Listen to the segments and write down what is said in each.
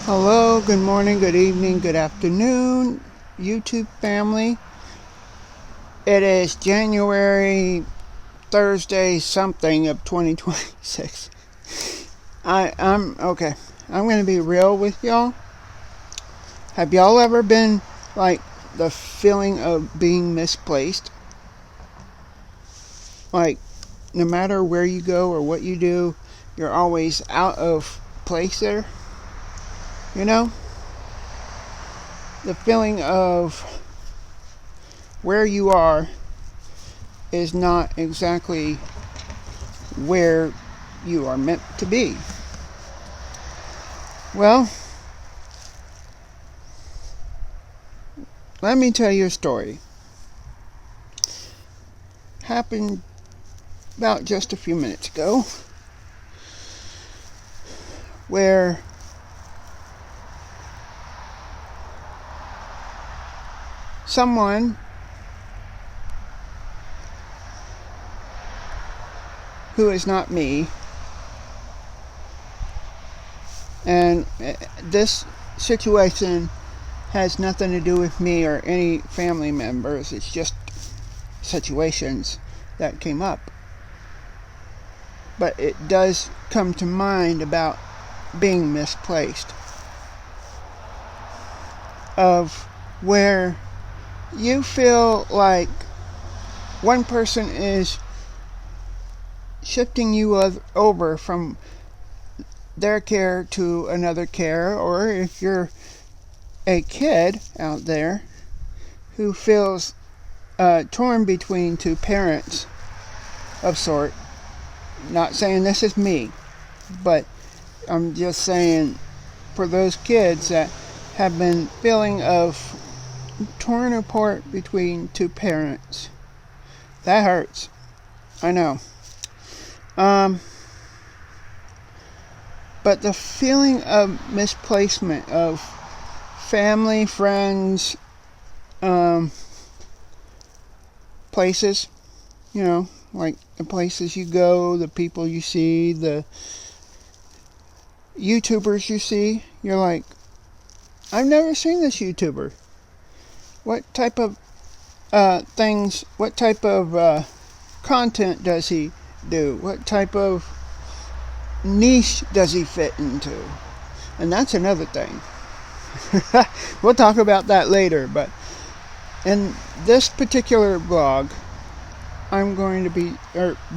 Hello, good morning, good evening, good afternoon, YouTube family. It is January Thursday something of 2026. I'm okay. I'm going to be real with y'all. Have y'all ever been like the feeling of being misplaced? Like, no matter where you go or what you do, you're always out of place there? You know? The feeling of where you are is not exactly where you are meant to be. Well, let me tell you a story. Happened about just a few minutes ago, where someone who is not me, and this situation has nothing to do with me or any family members, it's just situations that came up. But it does come to mind about being misplaced, of where you feel like one person is shifting you over from their care to another care, or if you're a kid out there who feels torn between two parents of sort. Not saying this is me, but I'm just saying for those kids that have been feeling of torn apart between two parents. That hurts. I know. But the feeling of misplacement of family, friends, places, like the places you go, the people you see, the YouTubers you see, you're like, I've never seen this YouTuber. What type of what type of content does he do? What type of niche does he fit into? And that's another thing. We'll talk about that later, but in this particular vlog,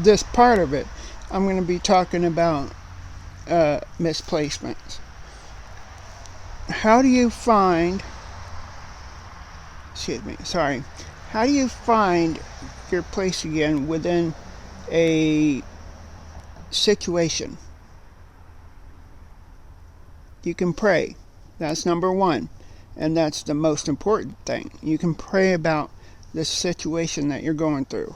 this part of it, I'm going to be talking about misplacements. How do you find your place again within a situation? You can pray. That's number one. And that's the most important thing. You can pray about the situation that you're going through.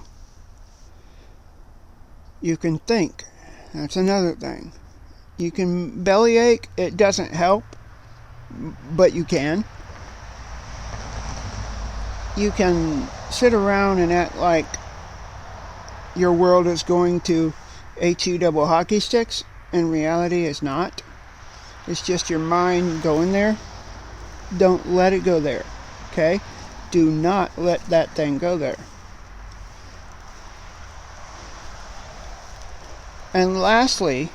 You can think. That's another thing. You can bellyache. It doesn't help, but you can. You can sit around and act like your world is going to HE double hockey sticks. In reality, it's not. It's just your mind going there. Don't let it go there. Okay? Do not let that thing go there. And lastly,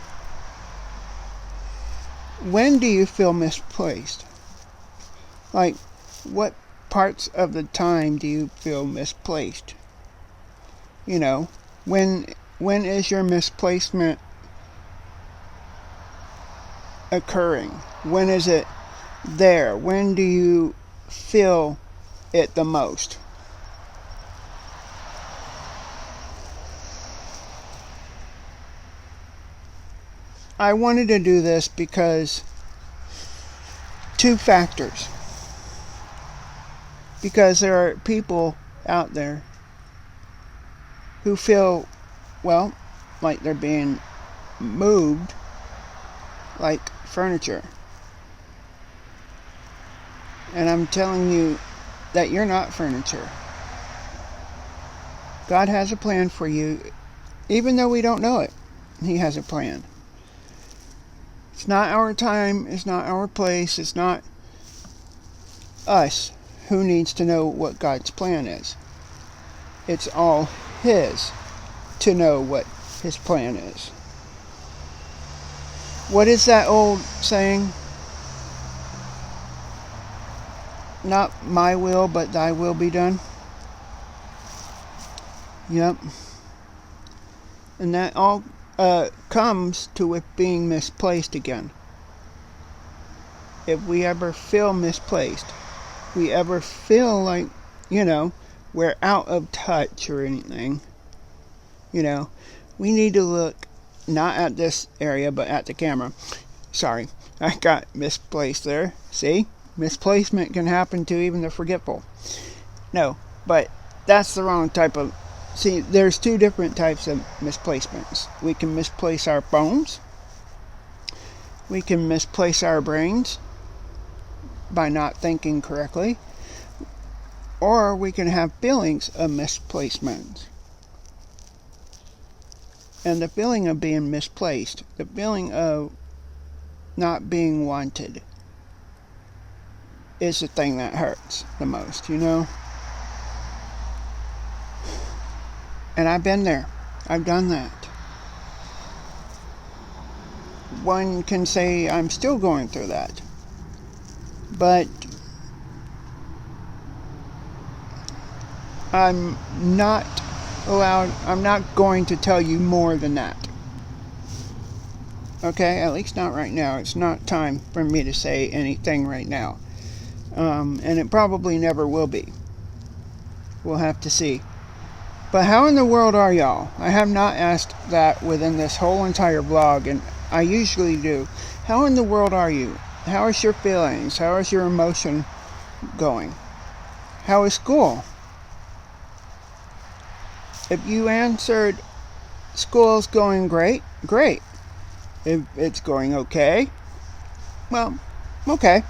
when do you feel misplaced? Like, what parts of the time do you feel misplaced? When is your misplacement occurring? When is it there? When do you feel it the most? I wanted to do this because two factors. Because there are people out there who feel, like they're being moved like furniture. And I'm telling you that you're not furniture. God has a plan for you, even though we don't know it. He has a plan. It's not our time, it's not our place, it's not us who needs to know what God's plan is. It's all His to know what His plan is. What is that old saying? Not my will, but thy will be done. Yep. And that all comes to with being misplaced again. If we ever feel misplaced, we ever feel like, we're out of touch or anything, we need to look not at this area, but at the camera. Sorry, I got misplaced there. See? Misplacement can happen to even the forgetful. No, but that's the wrong type of... See, there's two different types of misplacements. We can misplace our phones. We can misplace our brains by not thinking correctly. Or we can have feelings of misplacement. And the feeling of being misplaced, the feeling of not being wanted, is the thing that hurts the most, And I've been there. I've done that. One can say I'm still going through that. But I'm not going to tell you more than that. Okay? At least not right now. It's not time for me to say anything right now. And it probably never will be. We'll have to see. But how in the world are y'all? I have not asked that within this whole entire vlog, and I usually do. How in the world are you? How is your feelings? How is your emotion going? How is school? If you answered school's going great, great. If it's going okay, well, okay.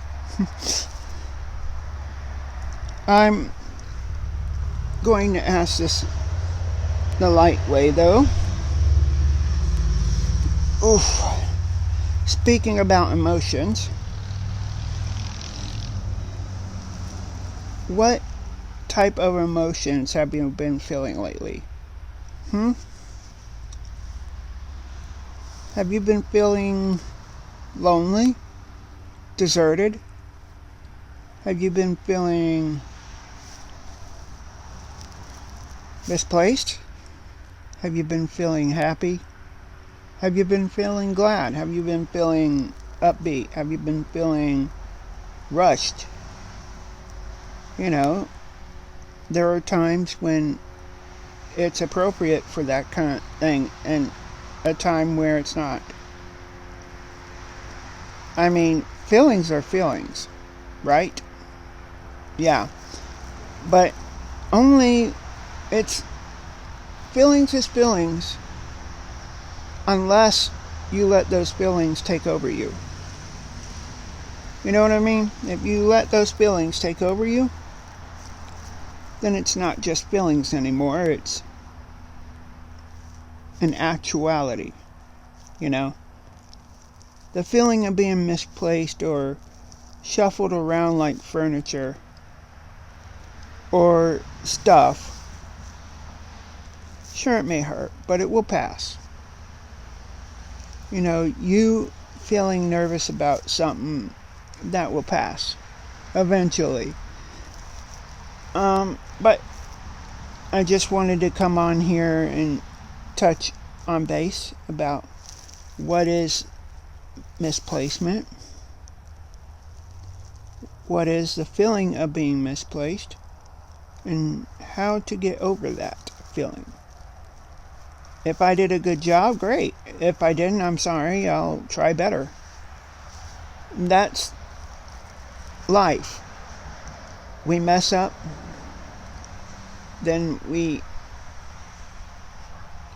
I'm going to ask this the light way, though. Oof. Speaking about emotions, what type of emotions have you been feeling lately? Have you been feeling lonely? Deserted? Have you been feeling misplaced? Have you been feeling happy? Have you been feeling glad? Have you been feeling upbeat? Have you been feeling rushed? There are times when it's appropriate for that kind of thing, and a time where it's not. I mean, feelings are feelings, right? Yeah. But only feelings is feelings unless you let those feelings take over you. You know what I mean? If you let those feelings take over you, then it's not just feelings anymore, it's an actuality, The feeling of being misplaced or shuffled around like furniture or stuff, sure, it may hurt, but it will pass. You feeling nervous about something, that will pass eventually. But I just wanted to come on here and touch on base about what is misplacement, what is the feeling of being misplaced, and how to get over that feeling. If I did a good job, great. If I didn't, I'm sorry. I'll try better. That's life. We mess up, then we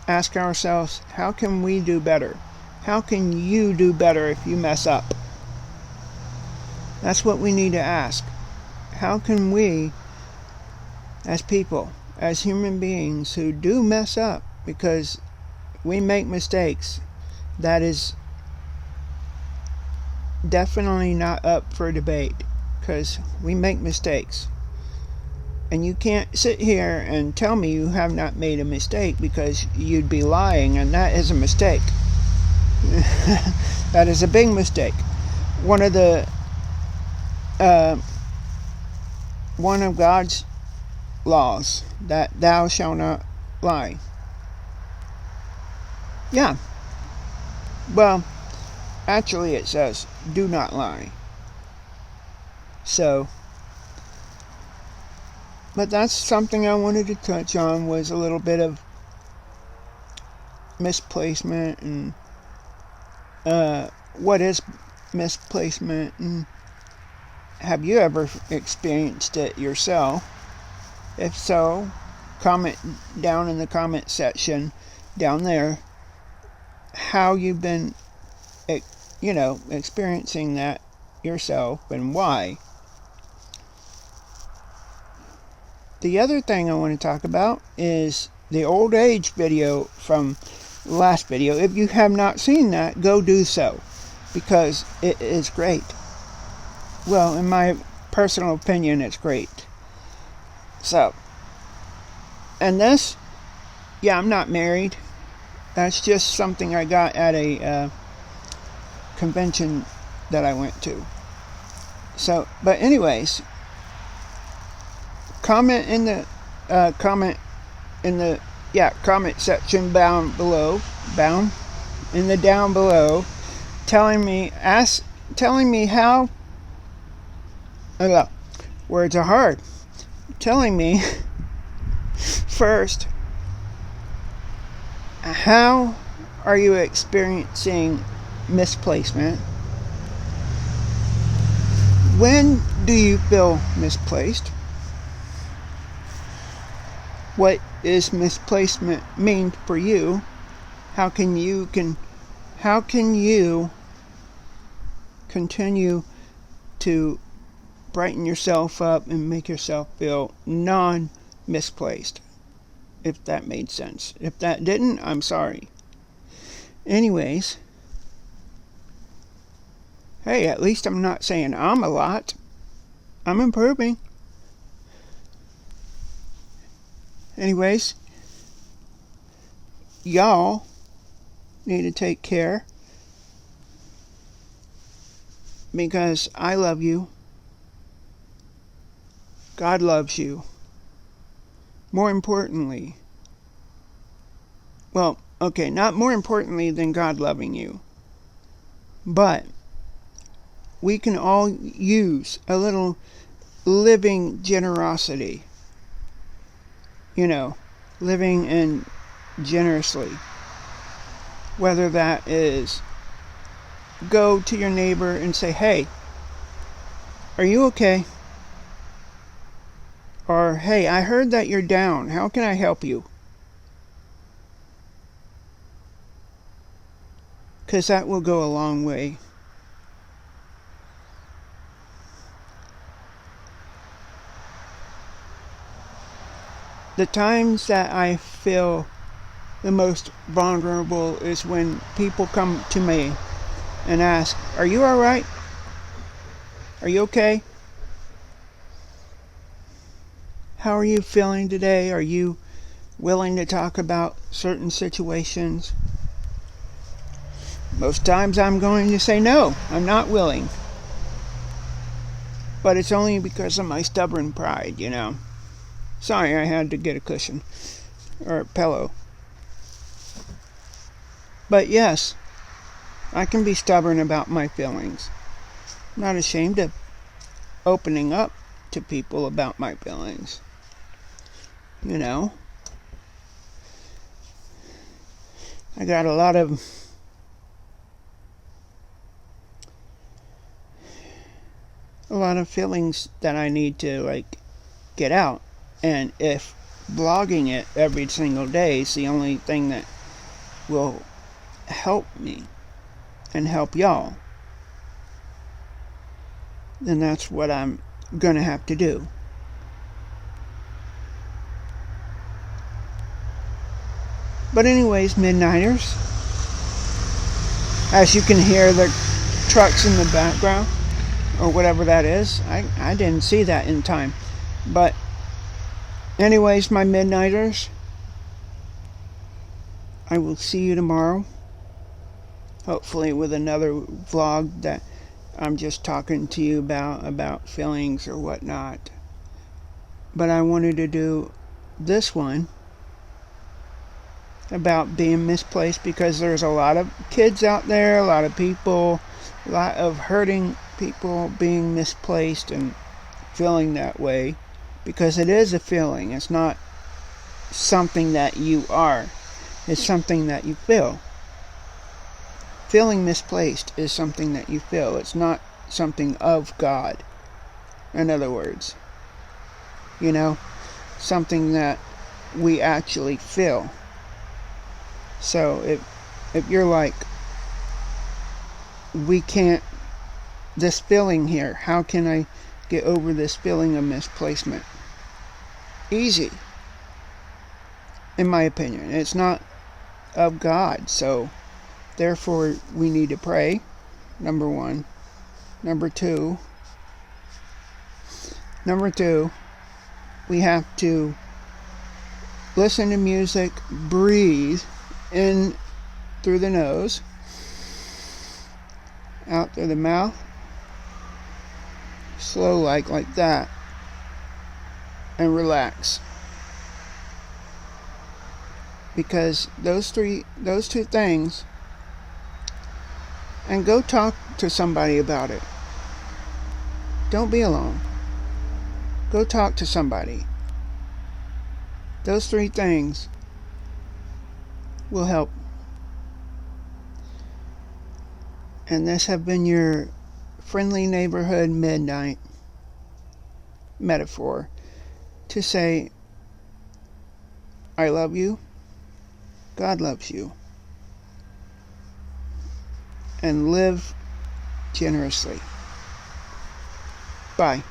ask ourselves, how can we do better? How can you do better if you mess up? That's what we need to ask. How can we, as people, as human beings who do mess up, because we make mistakes, that is definitely not up for debate because we make mistakes. And you can't sit here and tell me you have not made a mistake because you'd be lying, and that is a mistake. That is a big mistake. One of the one of God's laws, that thou shalt not lie. Yeah. Well, actually it says do not lie. So, but that's something I wanted to touch on, was a little bit of misplacement and what is misplacement, and have you ever experienced it yourself? If so, comment down in the comment section down there how you've been, experiencing that yourself and why. The other thing I want to talk about is the old age video from the last video. If you have not seen that, go do so, because it is great. Well, in my personal opinion, it's great. So, and this, yeah, I'm not married. That's just something I got at a convention that I went to. So, but anyways, comment in the comment section down below, telling me how, words are hard, telling me first, how are you experiencing misplacement? When do you feel misplaced? What is misplacement mean for you? How can you continue to brighten yourself up and make yourself feel non-misplaced? If that made sense. If that didn't, I'm sorry. Anyways, hey, at least I'm not saying I'm a lot. I'm improving. Anyways, y'all need to take care, because I love you. God loves you. More importantly, not more importantly than God loving you, but we can all use a little living generosity. Living in generously. Whether that is go to your neighbor and say, hey, are you okay? Or, hey, I heard that you're down. How can I help you? Because that will go a long way. The times that I feel the most vulnerable is when people come to me and ask, are you alright? Are you okay? How are you feeling today? Are you willing to talk about certain situations? Most times I'm going to say no, I'm not willing. But it's only because of my stubborn pride, Sorry, I had to get a cushion or a pillow. But yes, I can be stubborn about my feelings. I'm not ashamed of opening up to people about my feelings. I got a lot of feelings that I need to get out. And if blogging it every single day is the only thing that will help me and help y'all, then that's what I'm gonna have to do. But anyways, Midnighters, as you can hear, trucks in the background or whatever that is. I didn't see that in time. But anyways, my midnighters, I will see you tomorrow. Hopefully with another vlog that I'm just talking to you about feelings or whatnot. But I wanted to do this one about being misplaced because there's a lot of kids out there, a lot of people, a lot of hurting people being misplaced and feeling that way, because it is a feeling. It's not something that you are. It's something that you feel. Feeling misplaced is something that you feel. It's not something of God. In other words, something that we actually feel. So if you're like, this feeling here, how can I get over this feeling of misplacement? Easy, in my opinion. It's not of God, so therefore we need to pray, number one. Number two, we have to listen to music, breathe in through the nose, out through the mouth, slow like that, and relax. Because those two things, and go talk to somebody about it. Don't be alone. Go talk to somebody. Those three things will help. And this have been your friendly neighborhood midnight metaphor to say, I love you, God loves you, and live generously. Bye.